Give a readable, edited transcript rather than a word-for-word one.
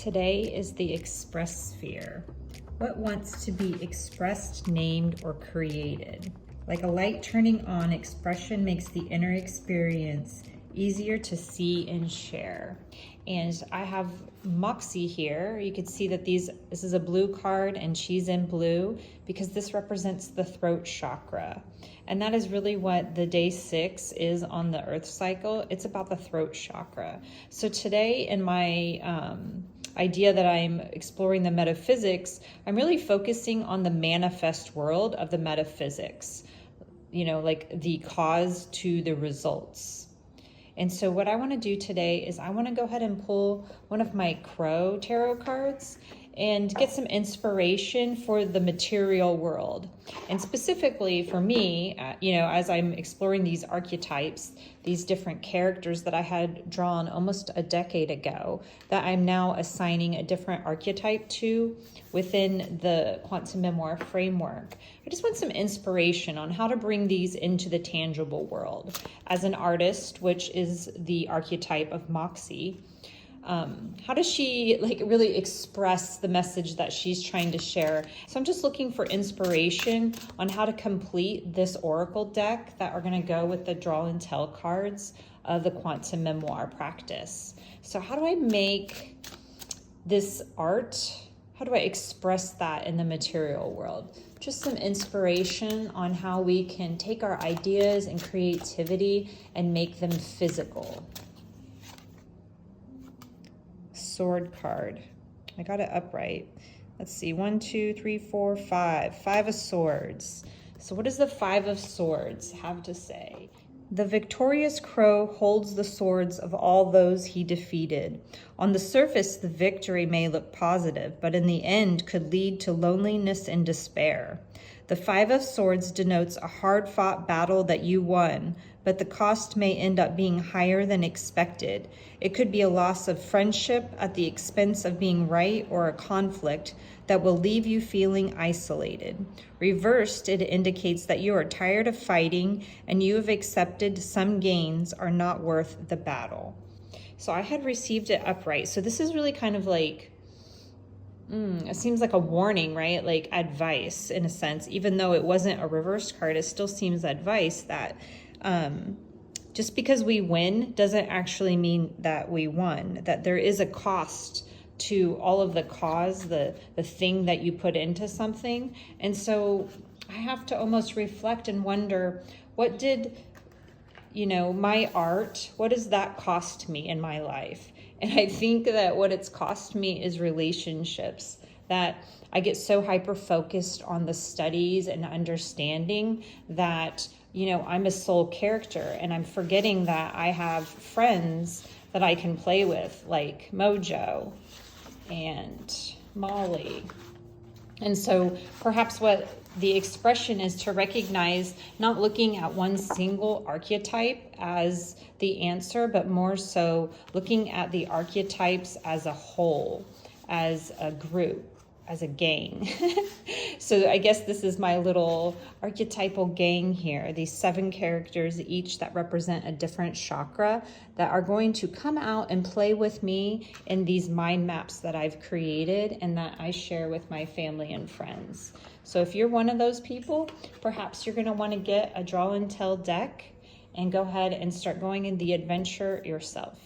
Today is the express sphere. What wants to be expressed, named, or created? Like a light turning on, expression makes the inner experience easier to see and share. And I have Moxie here. You can see that this is a blue card and she's in blue because this represents the throat chakra. And that is really what the day 6 is on the earth cycle. It's about the throat chakra. So today in my idea that I'm exploring the metaphysics, I'm really focusing on the manifest world of the metaphysics, you know, like the cause to the results. And so what I want to do today is I want to go ahead and pull one of my Crow tarot cards and get some inspiration for the material world. And specifically for me, you know, as I'm exploring these archetypes, these different characters that I had drawn almost a decade ago, that I'm now assigning a different archetype to within the quantum memoir framework. I just want some inspiration on how to bring these into the tangible world. As an artist, which is the archetype of Moxie, how does she like really express the message that she's trying to share? So I'm just looking for inspiration on how to complete this oracle deck that are going to go with the draw and tell cards of the quantum memoir practice. So how do I make this art? How do I express that in the material world? Just some inspiration on how we can take our ideas and creativity and make them physical. Sword card. I got it upright. Let's see. 1, 2, 3, 4, 5. 5 of Swords. So what does the 5 of Swords have to say? The victorious crow holds the swords of all those he defeated. On the surface, the victory may look positive, but in the end could lead to loneliness and despair. The 5 of Swords denotes a hard-fought battle that you won, but the cost may end up being higher than expected. It could be a loss of friendship at the expense of being right, or a conflict that will leave you feeling isolated. Reversed, it indicates that you are tired of fighting and you have accepted some gains are not worth the battle. So I had received it upright. So this is really kind of like, it seems like a warning, right? Like advice in a sense. Even though it wasn't a reverse card, it still seems advice that just because we win doesn't actually mean that we won, that there is a cost to all of the cause, the thing that you put into something. And so I have to almost reflect and wonder, what did, you know, my art, what does that cost me in my life? And I think that what it's cost me is relationships, that I get so hyper-focused on the studies and understanding that, you know, I'm a soul character and I'm forgetting that I have friends that I can play with, like Mojo and Molly. And so perhaps what the expression is to recognize, not looking at one single archetype as the answer, but more so looking at the archetypes as a whole, as a group, as a gang. So I guess this is my little archetypal gang here, these 7 characters each that represent a different chakra that are going to come out and play with me in these mind maps that I've created and that I share with my family and friends. So if you're one of those people, perhaps you're going to want to get a draw and tell deck and go ahead and start going in the adventure yourself.